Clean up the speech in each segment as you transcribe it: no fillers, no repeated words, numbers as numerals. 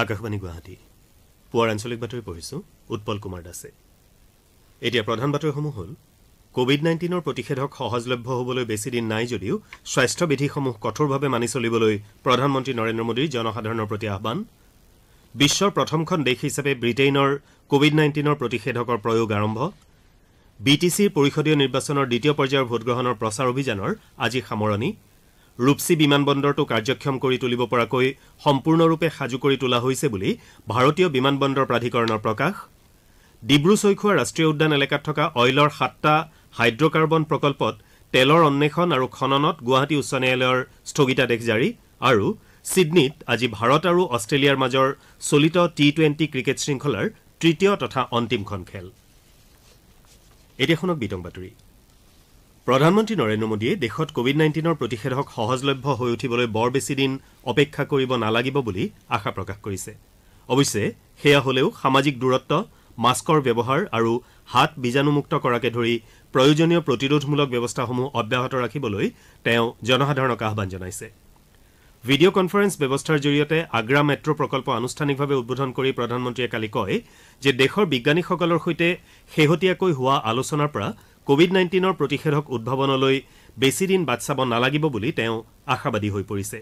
আকাশবাণী গুৱাহাটী পুৱাৰ আঞ্চলিক বাতৰি পঢ়িছোঁ উৎপল কুমাৰ দাসে। এতিয়া প্ৰধান বাতৰিসমূহ হ'ল কোভিড-19 প্ৰতিষেধক সহজলভ্য হ'বলৈ বেছি দিন নাই যদিও স্বাস্থ্য বিধিসমূহ কঠোৰভাৱে মানি চলিবলৈ প্ৰধানমন্ত্ৰী নৰেন্দ্ৰ মোদীৰ জনসাধাৰণৰ প্ৰতি আহ্বান। বিশ্বৰ প্ৰথমখন দেশ হিচাপে ব্ৰিটেইনৰ কোভিড-19 প্ৰতিষেধকৰ প্ৰয়োগ আৰম্ভ। বিটিচিৰ পৰিষদীয় নিৰ্বাচনৰ দ্বিতীয় পৰ্যায়ৰ ভোটগ্ৰহণৰ প্ৰচাৰ অভিযানৰ আজি সামৰণি। ৰূপসী বিমানবন্দৰটো কাৰ্যক্ষম কৰি তুলিব পৰাকৈ সম্পূৰ্ণৰূপে সাজু কৰি তোলা হৈছে বুলি ভাৰতীয় বিমানবন্দৰ প্ৰাধিকৰণৰ প্ৰকাশ। ডিব্ৰু-চৈখোৱা ৰাষ্ট্ৰীয় উদ্যান এলেকাত থকা অইলৰ 7টা হাইড্ৰকাৰ্বন প্ৰকল্পত তেলৰ অন্বেষণ আৰু খননত গুৱাহাটী উচ্চ ন্যায়ালয়ৰ স্থগিতাদেশ জাৰি। আৰু ছিডনীত আজি ভাৰত আৰু অষ্ট্ৰেলিয়াৰ মাজৰ চলিত টি-20 ক্ৰিকেট শৃংখলাৰ তৃতীয় তথা অন্তিমখন খেল। এতিয়া শুনক বিতং বাতৰি। প্ৰধানমন্ত্ৰী নৰেন্দ্ৰ মোদীয়ে দেশত কোভিড-19 প্ৰতিষেধক সহজলভ্য হৈ উঠিবলৈ বৰ বেছি দিন অপেক্ষা কৰিব নালাগিব বুলি আশা প্ৰকাশ কৰিছে। অৱশ্যে সেয়া হলেও সামাজিক দূৰত্ব, মাস্কৰ ব্যৱহাৰ আৰু হাত বীজাণুমুক্ত কৰাকে ধৰি প্ৰয়োজনীয় প্ৰতিৰোধমূলক ব্যৱস্থাসমূহ অব্যাহত ৰাখিবলৈ তেওঁ জনসাধাৰণক আহ্বান জনাইছে। ভিডিঅ' কনফাৰেন্স ব্যৱস্থাৰ জৰিয়তে আগ্ৰা মেট্ৰ' প্ৰকল্প আনুষ্ঠানিকভাৱে উদ্বোধন কৰি প্ৰধানমন্ত্ৰীয়ে কালি কয় যে দেশৰ বিজ্ঞানীসকলৰ সৈতে শেহতীয়াকৈ হোৱা আলোচনাৰ পৰা কোভিড-19 প্ৰতিষেধক উদ্ভাৱনলৈ বেছি দিন বাট চাব নালাগিব বুলি তেওঁ আশাবাদী হৈ পৰিছে।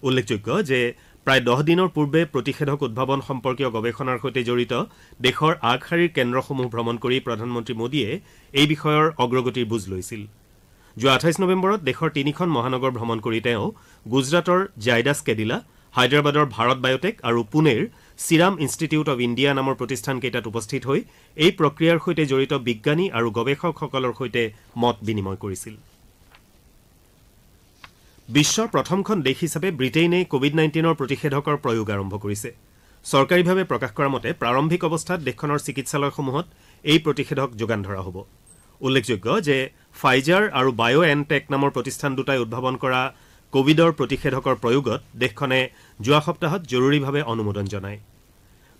উল্লেখযোগ্য যে প্ৰায় 10 দিনৰ পূৰ্বে প্ৰতিষেধক উদ্ভাৱন সম্পৰ্কীয় গৱেষণাৰ সৈতে জড়িত দেশৰ আগশাৰীৰ কেন্দ্ৰসমূহ ভ্ৰমণ কৰি প্ৰধানমন্ত্ৰী মোদীয়ে এই বিষয়ৰ অগ্ৰগতিৰ বুজ লৈছিল। যোৱা 28 নৱেম্বৰত দেশৰ 3খন মহানগৰ ভ্ৰমণ কৰি তেওঁ গুজৰাটৰ জাইডাছ কেডিলা, হায়দৰাবাদৰ ভাৰত বায়টেক আৰু পুনেৰ ছিৰাম ইনষ্টিটিউট অৱ ইণ্ডিয়া নামৰ প্ৰতিষ্ঠানকেইটাত উপস্থিত হৈ এই প্ৰক্ৰিয়াৰ সৈতে জড়িত বিজ্ঞানী আৰু গৱেষকসকলৰ সৈতে মত বিনিময় কৰিছিল। বিশ্বৰ প্ৰথমখন দেশ হিচাপে ব্ৰিটেইনে কোভিড-19 প্ৰতিষেধকৰ প্ৰয়োগ আৰম্ভ কৰিছে। চৰকাৰীভাৱে প্ৰকাশ কৰা মতে প্ৰাৰম্ভিক অৱস্থাত দেশখনৰ চিকিৎসালয়সমূহত এই প্ৰতিষেধক যোগান ধৰা হ'ব। উল্লেখযোগ্য যে ফাইজাৰ আৰু বায়' এনটেক নামৰ প্ৰতিষ্ঠান দুটাই উদ্ভাৱন কৰা কোভিডৰ প্ৰতিষেধকৰ প্ৰয়োগত দেশখনে যোৱা সপ্তাহত জৰুৰীভাৱে অনুমোদন জনায়।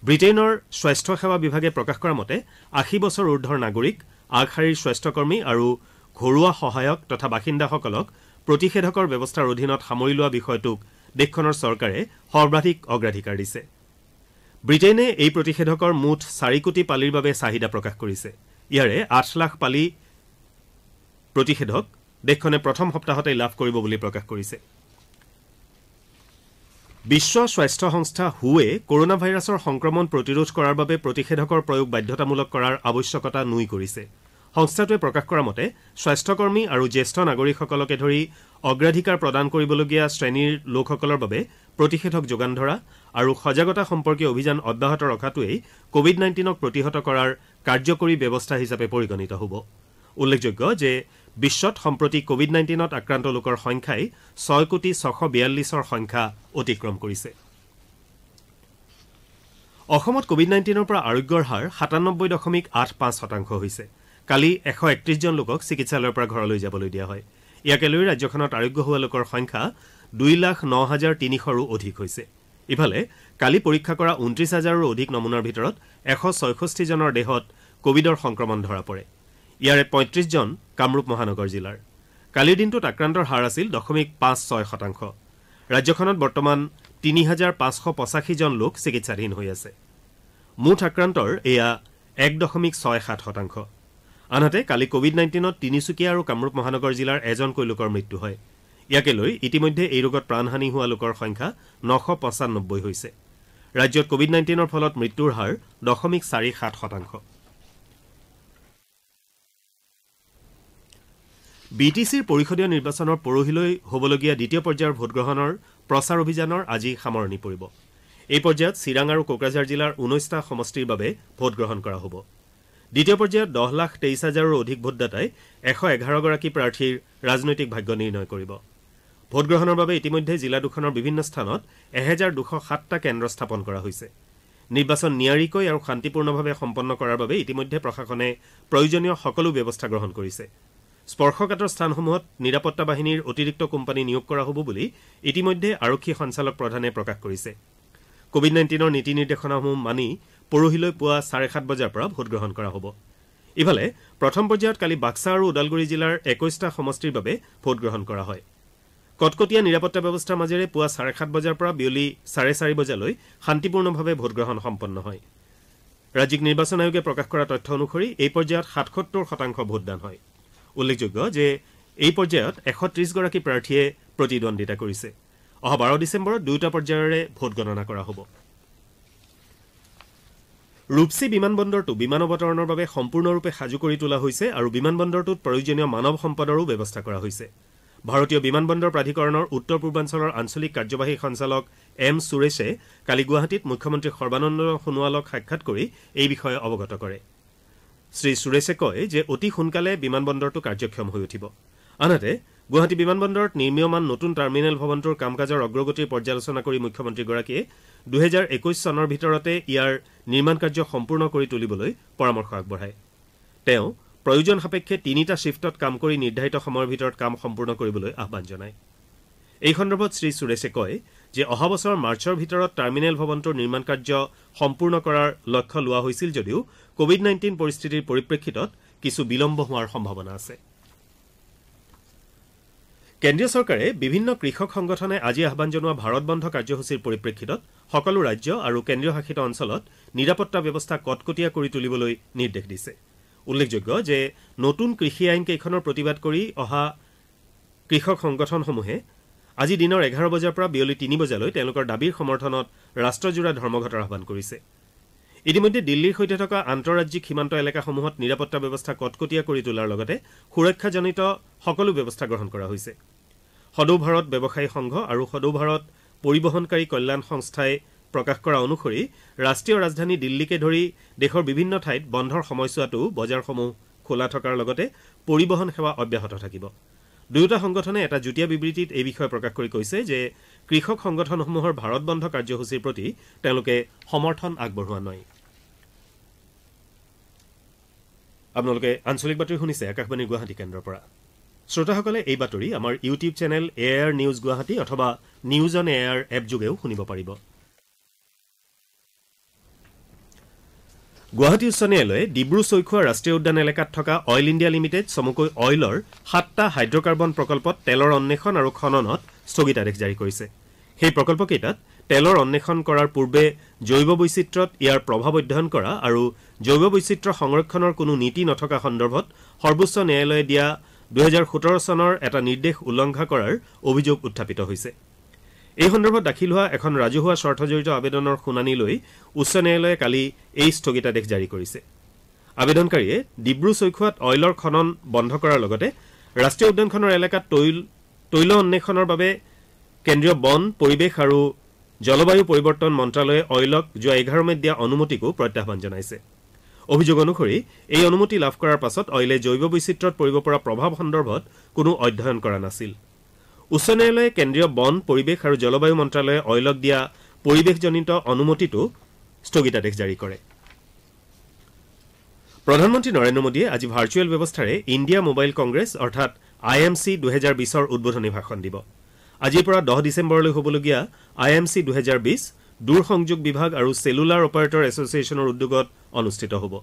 ব্ৰিটেইনৰ স্বাস্থ্য সেৱা বিভাগে প্ৰকাশ কৰা মতে 80 বছৰ ঊৰ্ধৰ নাগৰিক, আগশাৰীৰ স্বাস্থ্যকৰ্মী আৰু ঘৰুৱা সহায়ক তথা বাসিন্দাসকলক প্ৰতিষেধকৰ ব্যৱস্থাৰ অধীনত সামৰি লোৱা বিষয়টোক দেশখনৰ চৰকাৰে সৰ্বাধিক অগ্ৰাধিকাৰ দিছে। ব্ৰিটেইনে এই প্ৰতিষেধকৰ মুঠ 4 কোটি পালিৰ বাবে চাহিদা প্ৰকাশ কৰিছে। ইয়াৰে 8 লাখ পালি প্ৰতিষেধক দেশখনে প্ৰথম সপ্তাহতে লাভ কৰিব বুলি প্ৰকাশ কৰিছে। বিশ্ব স্বাস্থ্য সংস্থা হুৱে কৰোনা ভাইৰাছৰ সংক্ৰমণ প্ৰতিৰোধ কৰাৰ বাবে প্ৰতিষেধকৰ প্ৰয়োগ বাধ্যতামূলক কৰাৰ আৱশ্যকতা নুই কৰিছে। সংস্থাটোৱে প্ৰকাশ কৰা মতে স্বাস্থ্যকৰ্মী আৰু জ্যেষ্ঠ নাগৰিকসকলকে ধৰি অগ্ৰাধিকাৰ প্ৰদান কৰিবলগীয়া শ্ৰেণীৰ লোকসকলৰ বাবে প্ৰতিষেধক যোগান ধৰা আৰু সজাগতা সম্পৰ্কীয় অভিযান অব্যাহত ৰখাটোৱেই কোভিড-19ক প্ৰতিহত কৰাৰ কাৰ্যকৰী ব্যৱস্থা হিচাপে পৰিগণিত হ'ব। উল্লেখযোগ্য যে বিশ্বত সম্প্ৰতি কোভিড-19ত আক্ৰান্ত লোকৰ সংখ্যাই 6,642,000 সংখ্যা অতিক্ৰম কৰিছে। অসমত কোভিড-19ৰ পৰা আৰোগ্যৰ হাৰ 97.85% হৈছে। কালি 131 জন লোকক চিকিৎসালয়ৰ পৰা ঘৰলৈ যাবলৈ দিয়া হয়। ইয়াকে লৈ ৰাজ্যখনত আৰোগ্য হোৱা লোকৰ সংখ্যা 2,09,300ৰো অধিক হৈছে। ইফালে কালি পৰীক্ষা কৰা 29,000ৰো অধিক নমুনাৰ ভিতৰত 166 জনৰ দেহত কোভিডৰ সংক্ৰমণ ধৰা পৰে। ইয়াৰে 35 জন কামৰূপ মহানগৰ জিলাৰ। কালিৰ দিনটোত আক্ৰান্তৰ হাৰ আছিল 0.56%। ৰাজ্যখনত বৰ্তমান 3,585 জন লোক চিকিৎসাধীন হৈ আছে। মুঠ আক্ৰান্তৰ এয়া 1.67%। আনহাতে কালি কোভিড-19ত তিনিচুকীয়া আৰু কামৰূপ মহানগৰ জিলাৰ এজনকৈ লোকৰ মৃত্যু হয়। ইয়াকে লৈ ইতিমধ্যে এই ৰোগত প্ৰাণহানি হোৱা লোকৰ সংখ্যা 995 হৈছে। ৰাজ্যত কোভিড-19ৰ ফলত মৃত্যুৰ হাৰ 0.47%। বিটিচিৰ পৰিষদীয় নিৰ্বাচনৰ পৰহিলৈ হ'বলগীয়া দ্বিতীয় পৰ্যায়ৰ ভোটগ্ৰহণৰ প্ৰচাৰ অভিযানৰ আজি সামৰণি পৰিব। এই পৰ্যায়ত চিৰাং আৰু কোকৰাঝাৰ জিলাৰ 19টা সমষ্টিৰ বাবে ভোটগ্ৰহণ কৰা হ'ব। দ্বিতীয় পৰ্যায়ত 10,23,000ৰো অধিক ভোটদাতাই 111 গৰাকী প্ৰাৰ্থীৰ ৰাজনৈতিক ভাগ্য নিৰ্ণয় কৰিব। ভোটগ্ৰহণৰ বাবে ইতিমধ্যে জিলা দুখনৰ বিভিন্ন স্থানত 1,207টা কেন্দ্ৰ স্থাপন কৰা হৈছে। নিৰ্বাচন নিয়াৰিকৈ আৰু শান্তিপূৰ্ণভাৱে সম্পন্ন কৰাৰ বাবে ইতিমধ্যে প্ৰশাসনে প্ৰয়োজনীয় সকলো ব্যৱস্থা গ্ৰহণ কৰিছে। স্পৰ্শকাতৰ স্থানসমূহত নিৰাপত্তা বাহিনীৰ অতিৰিক্ত কোম্পানী নিয়োগ কৰা হ'ব বুলি ইতিমধ্যে আৰক্ষী সঞ্চালক প্ৰধানে প্ৰকাশ কৰিছে। কোভিড-19ৰ নীতি নিৰ্দেশনাসমূহ মানি পৰহিলৈ পুৱা 7:30 বজাৰ পৰা ভোটগ্ৰহণ কৰা হ'ব। ইফালে প্ৰথম পৰ্যায়ত কালি বাক্সা আৰু ওদালগুৰি জিলাৰ 21টা সমষ্টিৰ বাবে ভোটগ্ৰহণ কৰা হয়। কটকটীয়া নিৰাপত্তা ব্যৱস্থাৰ মাজেৰে পুৱা 7:30 বজাৰ পৰা বিয়লি 4:30 বজালৈ শান্তিপূৰ্ণভাৱে ভোটগ্ৰহণ সম্পন্ন হয়। ৰাজ্যিক নিৰ্বাচন আয়োগে প্ৰকাশ কৰা তথ্য অনুসৰি এই পৰ্যায়ত 77% ভোটদান হয়। উল্লেখযোগ্য যে এই পৰ্যায়ত 130 গৰাকী প্ৰাৰ্থীয়ে প্ৰতিদ্বন্দ্বিতা কৰিছে। অহা 12 ডিচেম্বৰত দুয়োটা পৰ্যায়েৰে ভোট গণনা কৰা হ'ব। ৰূপসী বিমানবন্দৰটো বিমান অৱতৰণৰ বাবে সম্পূৰ্ণৰূপে সাজু কৰি তোলা হৈছে আৰু বিমানবন্দৰটোত প্ৰয়োজনীয় মানৱ সম্পদৰো ব্যৱস্থা কৰা হৈছে। ভাৰতীয় বিমানবন্দৰ প্ৰাধিকৰণৰ উত্তৰ পূৰ্বাঞ্চলৰ আঞ্চলিক কাৰ্যবাহী সঞ্চালক এম সুৰেশে কালি গুৱাহাটীত মুখ্যমন্ত্ৰী সৰ্বানন্দ সোণোৱালক সাক্ষাৎ কৰি এই বিষয়ে অৱগত কৰে। শ্ৰী সুৰেশে কয় যে অতি সোনকালে বিমানবন্দৰটো কাৰ্যক্ষম হৈ উঠিব। আনহাতে গুৱাহাটী বিমানবন্দৰত নিৰ্মীয়মান নতুন টাৰ্মিনেল ভৱনটোৰ কাম কাজৰ অগ্ৰগতিৰ পৰ্যালোচনা কৰি মুখ্যমন্ত্ৰীগৰাকীয়ে 2021 চনৰ ভিতৰতে ইয়াৰ নিৰ্মাণ কাৰ্য সম্পূৰ্ণ কৰি তুলিবলৈ পৰামৰ্শ আগবঢ়ায়। তেওঁ প্ৰয়োজন সাপেক্ষে 3টা শ্বিফ্টত কাম কৰি নিৰ্ধাৰিত সময়ৰ ভিতৰত কাম সম্পূৰ্ণ কৰিবলৈ আহ্বান জনায়। এই সন্দৰ্ভত শ্ৰী সুৰেশে কয় যে অহা বছৰ মাৰ্চৰ ভিতৰত টাৰ্মিনেল ভৱনটোৰ নিৰ্মাণ কাৰ্য সম্পূৰ্ণ কৰাৰ লক্ষ্য লোৱা হৈছিল যদিও কোভিড-19 পৰিস্থিতিৰ পৰিপ্ৰেক্ষিতত কিছু বিলম্ব হোৱাৰ সম্ভাৱনা আছে। কেন্দ্ৰীয় চৰকাৰে বিভিন্ন কৃষক সংগঠনে আজি আহ্বান জনোৱা ভাৰত বন্ধ কাৰ্যসূচীৰ পৰিপ্ৰেক্ষিতত সকলো ৰাজ্য আৰু কেন্দ্ৰীয় শাসিত অঞ্চলত নিৰাপত্তা ব্যৱস্থা কটকটীয়া কৰি তুলিবলৈ নিৰ্দেশ দিছে। উল্লেখযোগ্য যে নতুন কৃষি আইন কেইখনৰ প্ৰতিবাদ কৰি অহা কৃষক সংগঠনসমূহে আজি দিনৰ 11 বজাৰ পৰা বিয়লি 3 বজালৈ তেওঁলোকৰ দাবীৰ সমৰ্থনত ৰাষ্ট্ৰজোৰা ধৰ্মঘটৰ আহ্বান কৰিছে। ইতিমধ্যে দিল্লীৰ সৈতে থকা আন্তঃৰাজ্যিক সীমান্ত এলেকাসমূহত নিৰাপত্তা ব্যৱস্থা কটকটীয়া কৰি তোলাৰ লগতে সুৰক্ষাজনিত সকলো ব্যৱস্থা গ্ৰহণ কৰা হৈছে। সদৌ ভাৰত ব্যৱসায়ী সংঘ আৰু সদৌ ভাৰত পৰিবহণকাৰী কল্যাণ সংস্থাই প্ৰকাশ কৰা অনুসৰি ৰাষ্ট্ৰীয় ৰাজধানী দিল্লীকে ধৰি দেশৰ বিভিন্ন ঠাইত বন্ধৰ সময়ছোৱাতো বজাৰসমূহ খোলা থকাৰ লগতে পৰিবহণ সেৱা অব্যাহত থাকিব। দুয়োটা সংগঠনে এটা যুটীয়া বিবৃতিত এই বিষয়ে প্ৰকাশ কৰি কৈছে যে কৃষক সংগঠনসমূহৰ ভাৰত বন্ধ কাৰ্যসূচীৰ প্ৰতি তেওঁলোকে সমৰ্থন আগবঢ়োৱা নাই। আপোনালোকে আঞ্চলিক বাতৰি শুনিছে আকাশবাণীৰ গুৱাহাটী কেন্দ্ৰৰ পৰা। শ্ৰোতাসকলে এই বাতৰি আমাৰ YouTube channel AIR news Guwahati অথবা নিউজ অন এআইআৰ এপ যোগেও শুনিব পাৰিব। গুৱাহাটী উচ্চ ন্যায়ালয়ে ডিব্ৰু-চৈখোৱা ৰাষ্ট্ৰীয় উদ্যান এলেকাত থকা অইল ইণ্ডিয়া লিমিটেড চমুকৈ অইলৰ 7টা হাইড্ৰকাৰ্বন প্ৰকল্পত তেলৰ অন্বেষণ আৰু খননত স্থগিতাদেশ জাৰি কৰিছে। সেই প্ৰকল্পকেইটাত তেলৰ অন্বেষণ কৰাৰ পূৰ্বে জৈৱ বৈচিত্ৰ্যত ইয়াৰ প্ৰভাৱ অধ্যয়ন কৰা আৰু জৈৱ বৈচিত্ৰ্য সংৰক্ষণৰ কোনো নীতি নথকা সন্দৰ্ভত সৰ্বোচ্চ ন্যায়ালয়ে দিয়া 2017 চনৰ এটা নিৰ্দেশ উলংঘা কৰাৰ অভিযোগ উত্থাপিত হৈছে। এই সন্দৰ্ভত দাখিল হোৱা এখন ৰাজহুৱা স্বাৰ্থজড়িত আবেদনৰ শুনানি লৈ উচ্চ ন্যায়ালয়ে কালি এই স্থগিতাদেশ জাৰি কৰিছে। আবেদনকাৰীয়ে ডিব্ৰু-চৈখোৱাত অইলৰ খনন বন্ধ কৰাৰ লগতে ৰাষ্ট্ৰীয় উদ্যানখনৰ এলেকাত তৈল অন্বেষণৰ বাবে কেন্দ্ৰীয় বন পৰিৱেশ আৰু জলবায়ু পৰিৱৰ্তন মন্ত্ৰালয়ে অইলক যোৱা 11 মেত দিয়া অনুমতিকো প্ৰত্যাহ্বান জনাইছে। অভিযোগ অনুসৰি এই অনুমতি লাভ কৰাৰ পাছত অইলে জৈৱ বৈচিত্ৰ্যত পৰিব পৰা প্ৰভাৱ সন্দৰ্ভত কোনো অধ্যয়ন কৰা নাছিল। উচ্চ ন্যায়ালয়ে কেন্দ্ৰীয় বন পৰিৱেশ আৰু জলবায়ু মন্ত্ৰালয়ে অইলক দিয়া পৰিৱেশজনিত অনুমতিটো স্থগিতাদেশ জাৰি কৰে। প্ৰধানমন্ত্ৰী নৰেন্দ্ৰ মোদীয়ে আজি ভাৰ্চুৱেল ব্যৱস্থাৰে ইণ্ডিয়া মোবাইল কংগ্ৰেছ অৰ্থাৎ IMC 2020ৰ উদ্বোধনী ভাষণ দিব। আজিৰ পৰা 10 ডিচেম্বৰলৈ হ'বলগীয়া IMC 2020 দূৰসংযোগ বিভাগ আৰু চেলুলাৰ অপাৰেটৰ এছ'চিয়েশ্যনৰ উদ্যোগত অনুষ্ঠিত হ'ব।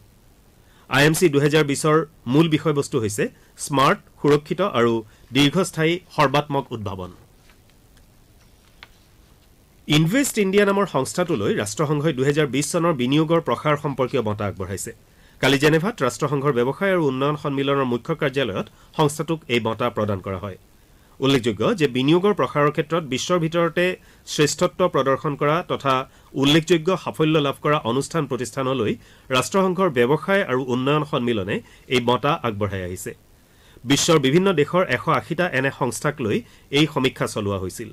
IMC 2020ৰ মূল বিষয়বস্তু হৈছে স্মাৰ্ট, সুৰক্ষিত আৰু দীৰ্ঘস্থায়ী সৰ্বাত্মক উদ্ভাৱন। ইনভেষ্ট ইণ্ডিয়া নামৰ সংস্থাটোলৈ ৰাষ্ট্ৰসংঘই 2020 চনৰ বিনিয়োগৰ প্ৰসাৰ সম্পৰ্কীয় বঁটা আগবঢ়াইছে। কালি জেনেভাত ৰাষ্ট্ৰসংঘৰ ব্যৱসায় আৰু উন্নয়ন সন্মিলনৰ মুখ্য কাৰ্যালয়ত সংস্থাটোক এই বঁটা প্ৰদান কৰা হয়। উল্লেখযোগ্য যে বিনিয়োগৰ প্ৰসাৰৰ ক্ষেত্ৰত বিশ্বৰ ভিতৰতে শ্ৰেষ্ঠত্ব প্ৰদৰ্শন কৰা তথা উল্লেখযোগ্য সাফল্য লাভ কৰা অনুষ্ঠান প্ৰতিষ্ঠানলৈ ৰাষ্ট্ৰসংঘৰ ব্যৱসায় আৰু উন্নয়ন সন্মিলনে এই বঁটা আগবঢ়াই আহিছে। বিশ্বৰ বিভিন্ন দেশৰ 180টা এনে সংস্থাক লৈ এই সমীক্ষা চলোৱা হৈছিল।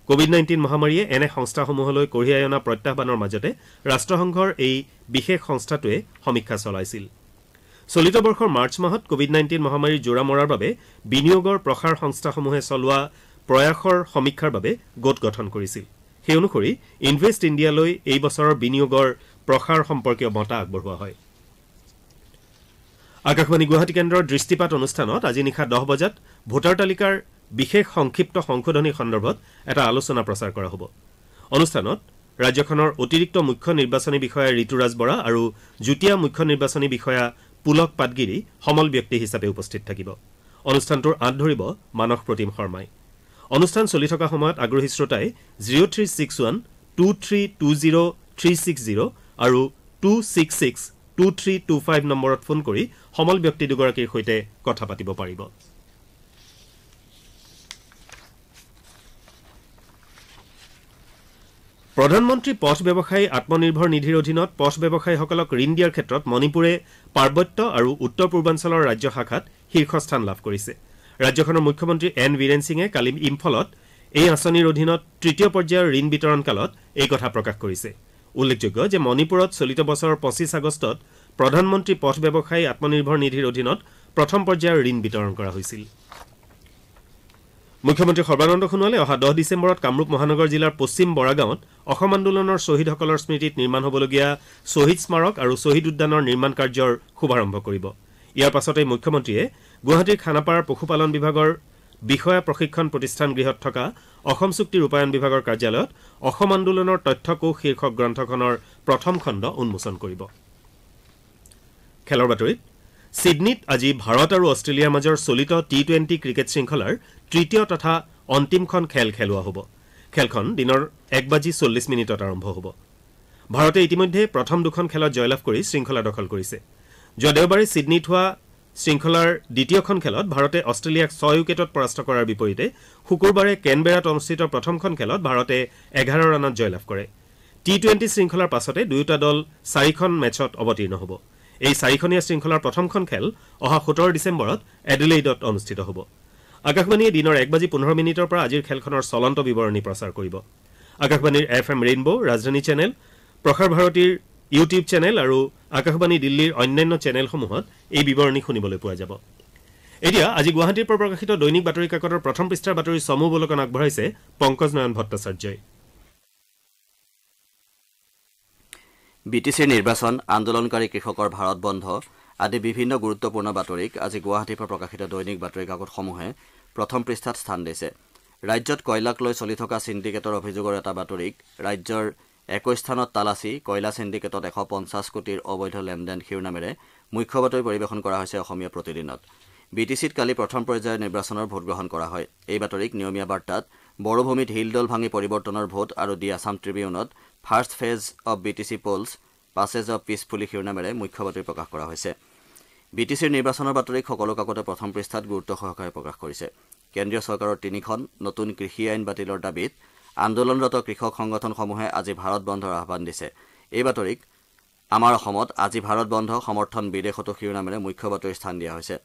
কোভিড-19 মহামাৰীয়ে এনে সংস্থাসমূহলৈ কঢ়িয়াই অনা প্ৰত্যাহ্বানৰ মাজতে ৰাষ্ট্ৰসংঘৰ এই বিশেষ সংস্থাটোৱে সমীক্ষা চলাইছিল। চলিত বৰ্ষৰ মাৰ্চ মাহত কোভিড-19 মহামাৰীৰ জোৰা মৰাৰ বাবে বিনিয়োগৰ প্ৰসাৰ সংস্থাসমূহে চলোৱা প্ৰয়াসৰ সমীক্ষাৰ বাবে গোট গঠন কৰিছিল। সেই অনুসৰি ইনভেষ্ট ইণ্ডিয়ালৈ এই বছৰৰ বিনিয়োগৰ প্ৰসাৰ সম্পৰ্কীয় বঁটা আগবঢ়োৱা হয়। আকাশবাণী গুৱাহাটী কেন্দ্ৰৰ দৃষ্টিপাত অনুষ্ঠানত আজি নিশা 10 বজাত ভোটাৰ তালিকাৰ বিশেষ সংক্ষিপ্ত সংশোধনী সন্দৰ্ভত এটা আলোচনা প্ৰচাৰ কৰা হ'ব। অনুষ্ঠানত ৰাজ্যখনৰ অতিৰিক্ত মুখ্য নিৰ্বাচনী বিষয়া ঋতুৰাজ বৰা আৰু যুটীয়া মুখ্য নিৰ্বাচনী বিষয়া পুলক পাটগিৰি সমল ব্যক্তি হিচাপে উপস্থিত থাকিব। অনুষ্ঠানটোৰ আঁত ধৰিব মানস প্ৰতিম শৰ্মাই। অনুষ্ঠান চলি থকা সময়ত আগ্ৰহী শ্ৰোতাই 03612320 আৰু 2662325 নম্বৰত ফোন কৰি সমল ব্যক্তি দুগৰাকীৰ সৈতে কথা পাতিব পাৰিব। প্ৰধানমন্ত্ৰী পথ ব্যৱসায়ী আত্মনিৰ্ভৰ নিধিৰ অধীনত পথ ব্যৱসায়ীসকলক ঋণ দিয়াৰ ক্ষেত্ৰত মণিপুৰে পাৰ্বত্য আৰু উত্তৰ পূৰ্বাঞ্চলৰ ৰাজ্য শাখাত শীৰ্ষস্থান লাভ কৰিছে। ৰাজ্যখনৰ মুখ্যমন্ত্ৰী এন বীৰেন সিঙে কালি ইম্ফলত এই আঁচনিৰ অধীনত তৃতীয় পৰ্যায়ৰ ঋণ বিতৰণ কালত এই কথা প্ৰকাশ কৰিছে। উল্লেখযোগ্য যে মণিপুৰত চলিত বছৰৰ 25 আগষ্টত প্ৰধানমন্ত্ৰী পথ ব্যৱসায়ী আত্মনিৰ্ভৰ নিধিৰ অধীনত প্ৰথম পৰ্যায়ৰ ঋণ বিতৰণ কৰা হৈছিল। মুখ্যমন্ত্ৰী সৰ্বানন্দ সোণোৱালে অহা 10 ডিচেম্বৰত কামৰূপ মহানগৰ জিলাৰ পশ্চিম বৰাগাঁৱত অসম আন্দোলনৰ শ্বহীদসকলৰ স্মৃতিত নিৰ্মাণ হ'বলগীয়া শ্বহীদ স্মাৰক আৰু শ্বহীদ উদ্যানৰ নিৰ্মাণ কাৰ্যৰ শুভাৰম্ভ কৰিব। ইয়াৰ পাছতে মুখ্যমন্ত্ৰীয়ে গুৱাহাটীৰ খানাপাৰাৰ পশুপালন বিভাগৰ বিষয়া প্ৰশিক্ষণ প্ৰতিষ্ঠান গৃহত থকা অসম চুক্তি ৰূপায়ণ বিভাগৰ কাৰ্যালয়ত অসম আন্দোলনৰ তথ্যকোষ শীৰ্ষক গ্ৰন্থখনৰ প্ৰথম খণ্ড উন্মোচন কৰিব। খেলৰ বাতৰিত সিডনীত আজি ভাৰত আৰু অষ্ট্ৰেলিয়াৰ মাজৰ চলিত টি-20 ক্ৰিকেট শৃংখলাৰ তৃতীয় তথা অন্তিমখন খেল খেলোৱা হ'ব। খেলখন দিনৰ 1:40 আৰম্ভ হ'ব। ভাৰতে ইতিমধ্যে প্ৰথম দুখন খেলত জয়লাভ কৰি শৃংখলা দখল কৰিছে। যোৱা দেওবাৰে সিডনীত হোৱা শৃংখলাৰ দ্বিতীয়খন খেলত ভাৰতে অষ্ট্ৰেলিয়াক 6 উইকেটত পৰাস্ত কৰাৰ বিপৰীতে শুকুৰবাৰে কেনবেৰাত অনুষ্ঠিত প্ৰথমখন খেলত ভাৰতে 11 ৰানত জয়লাভ কৰে। টি-20 শৃংখলাৰ পাছতে দুয়োটা দল 4খন মেচত অৱতীৰ্ণ হ'ব। এই 4খনীয়া শৃংখলাৰ প্ৰথমখন খেল অহা 17 ডিচেম্বৰত এডিলেইডত অনুষ্ঠিত হ'ব। আকাশবাণীয়ে দিনৰ 1:15 পৰা আজিৰ খেলখনৰ চলন্ত বিৱৰণী প্ৰচাৰ কৰিব। আকাশবাণীৰ FM ৰেইনবো, ৰাজধানী চেনেল, প্ৰসাৰ ভাৰতীৰ ইউটিউব চেনেল আৰু আকাশবাণী দিল্লীৰ অন্যান্য চেনেলসমূহত এই বিৱৰণী শুনিবলৈ পোৱা যাব। এতিয়া আজি গুৱাহাটীৰ পৰা প্ৰকাশিত দৈনিক বাতৰি কাকতৰ প্ৰথম পৃষ্ঠাৰ বাতৰি চমু অৱলোকন আগবঢ়াইছে পংকজ নয়ন ভট্টাচাৰ্যই। বিটিচিৰ নিৰ্বাচন, আন্দোলনকাৰী কৃষকৰ ভাৰত বন্ধ আদি বিভিন্ন গুৰুত্বপূৰ্ণ বাতৰিক আজি গুৱাহাটীৰ পৰা প্ৰকাশিত দৈনিক বাতৰি কাকতসমূহে প্ৰথম পৃষ্ঠাত স্থান দিছে। ৰাজ্যত কয়লাক লৈ চলি থকা চিণ্ডিকেটৰ অভিযোগৰ এটা বাতৰিক ৰাজ্যৰ 21 স্থানত তালাচী, কয়লা চিণ্ডিকেটত 150 কোটিৰ অবৈধ লেনদেন শিৰোনামেৰে মুখ্য বাতৰি পৰিৱেশন কৰা হৈছে অসমীয়া প্ৰতিদিনত। বিটিচিত কালি প্ৰথম পৰ্যায়ৰ নিৰ্বাচনৰ ভোটগ্ৰহণ কৰা হয়। এই বাতৰিক নিয়মীয়া বাৰ্তাত বড়োভূমিত হিলদল ভাঙি পৰিৱৰ্তনৰ ভোট আৰু দি আছাম ট্ৰিবিউনত first phase of BTC polls passes off peacefully শিৰোনামেৰে মুখ্য বাতৰি প্ৰকাশ কৰা হৈছে। বিটিচিৰ নিৰ্বাচনৰ বাতৰিক সকলো কাকতে প্ৰথম পৃষ্ঠাত গুৰুত্ব সহকাৰে প্ৰকাশ কৰিছে। কেন্দ্ৰীয় চৰকাৰৰ 3খন নতুন কৃষি আইন বাতিলৰ দাবীত আন্দোলনৰত কৃষক সংগঠনসমূহে আজি ভাৰত বন্ধৰ আহ্বান দিছে। এই বাতৰিক আমাৰ অসমত আজি ভাৰত বন্ধ সমৰ্থন বিদেশতো শিৰোনামেৰে মুখ্য বাতৰিৰ স্থান দিয়া হৈছে।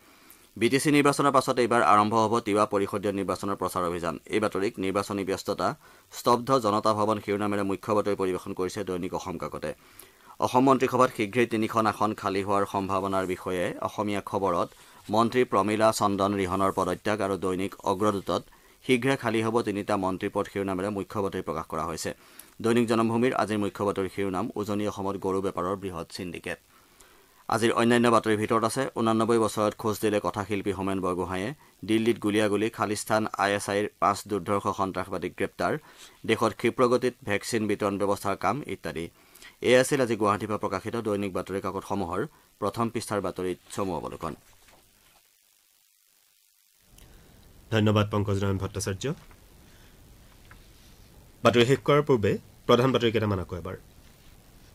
বিটিচি নিৰ্বাচনৰ পাছত এইবাৰ আৰম্ভ হ'ব তিৱা পৰিষদীয় নিৰ্বাচনৰ প্ৰচাৰ অভিযান। এই বাতৰিক নিৰ্বাচনী ব্যস্ততা, স্তব্ধ জনতা ভৱন শিৰোনামেৰে মুখ্য বাতৰি পৰিৱেশন কৰিছে দৈনিক অসম কাকতে। অসম মন্ত্ৰীসভাত শীঘ্ৰেই 3খন আসন খালী হোৱাৰ সম্ভাৱনাৰ বিষয়ে অসমীয়া খবৰত মন্ত্ৰী প্ৰমীলা চন্দন ৰিহনৰ পদত্যাগ আৰু দৈনিক অগ্ৰদূতত শীঘ্ৰে খালী হ'ব 3টা মন্ত্ৰীপদ শিৰোনামেৰে মুখ্য বাতৰি প্ৰকাশ কৰা হৈছে। দৈনিক জনমভূমিৰ আজিৰ মুখ্য বাতৰিৰ শিৰোনাম উজনি অসমত গৰু বেপাৰৰ বৃহৎ চিণ্ডিকেট। আজিৰ অন্যান্য বাতৰিৰ ভিতৰত আছে 89 বছৰত খোজ দিলে কথাশিল্পী হোমেন বৰগোহাঁয়ে, দিল্লীত গুলীয়াগুলী, খালিস্তান ISIৰ 5 দুৰ্ধৰ্ষ সন্ত্ৰাসবাদীক গ্ৰেপ্তাৰ, দেশত ক্ষিপ্ৰগতিত ভেকচিন বিতৰণ ব্যৱস্থাৰ কাম ইত্যাদি। এয়া আছিল আজি গুৱাহাটীৰ পৰা প্ৰকাশিত দৈনিক বাতৰি কাকতসমূহৰ প্ৰথম পৃষ্ঠাৰ বাতৰিত চমু অৱলোকন। ধন্যবাদ পংকজ নয়ন ভট্টাচাৰ্য। বাতৰি শেষ কৰাৰ পূৰ্বে প্ৰধান বাতৰি কেইটামান আকৌ এবাৰ।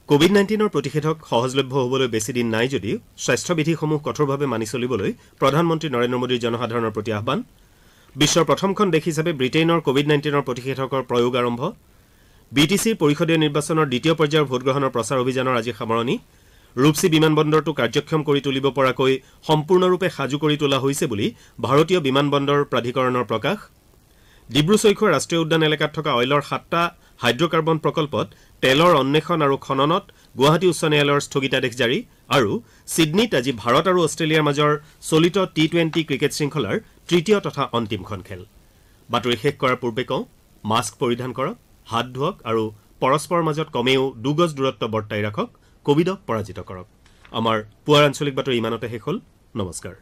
কোভিড-19 প্ৰতিষেধক সহজলভ্য হ'বলৈ বেছি দিন নাই যদিও স্বাস্থ্যবিধিসমূহ কঠোৰভাৱে মানি চলিবলৈ প্ৰধানমন্ত্ৰী নৰেন্দ্ৰ মোদীৰ জনসাধাৰণৰ প্ৰতি আহ্বান। বিশ্বৰ প্ৰথমখন দেশ হিচাপে ব্ৰিটেইনৰ কোভিড-19 প্ৰতিষেধকৰ প্ৰয়োগ আৰম্ভ। বিটিচিৰ পৰিষদীয় নিৰ্বাচনৰ দ্বিতীয় পৰ্যায়ৰ ভোটগ্ৰহণৰ প্ৰচাৰ অভিযানৰ আজি সামৰণি। ৰূপসী বিমানবন্দৰটো কাৰ্যক্ষম কৰি তুলিব পৰাকৈ সম্পূৰ্ণৰূপে সাজু কৰি তোলা হৈছে বুলি ভাৰতীয় বিমানবন্দৰ প্ৰাধিকৰণৰ প্ৰকাশ। ডিব্ৰু-চৈখোৱা ৰাষ্ট্ৰীয় উদ্যান এলেকাত থকা অইলৰ 7টা হাইড্ৰকাৰ্বন প্ৰকল্পত তেলৰ অন্বেষণ আৰু খননত গুৱাহাটী উচ্চ ন্যায়ালয়ৰ স্থগিতাদেশ জাৰি। আৰু সিডনীত আজি ভাৰত আৰু অষ্ট্ৰেলিয়াৰ মাজৰ চলিত টি-20 ক্ৰিকেট শৃংখলাৰ তৃতীয় তথা অন্তিমখন খেল। বাতৰি শেষ কৰাৰ পূৰ্বে কওঁ, মাস্ক পৰিধান কৰক, হাত ধুৱক আৰু পৰস্পৰৰ মাজত কমেও 2 গজ দূৰত্ব বৰ্তাই ৰাখক। কোভিডক পৰাজিত কৰক। আমাৰ পুৱাৰ আঞ্চলিক বাতৰি ইমানতে শেষ হ'ল। নমস্কাৰ।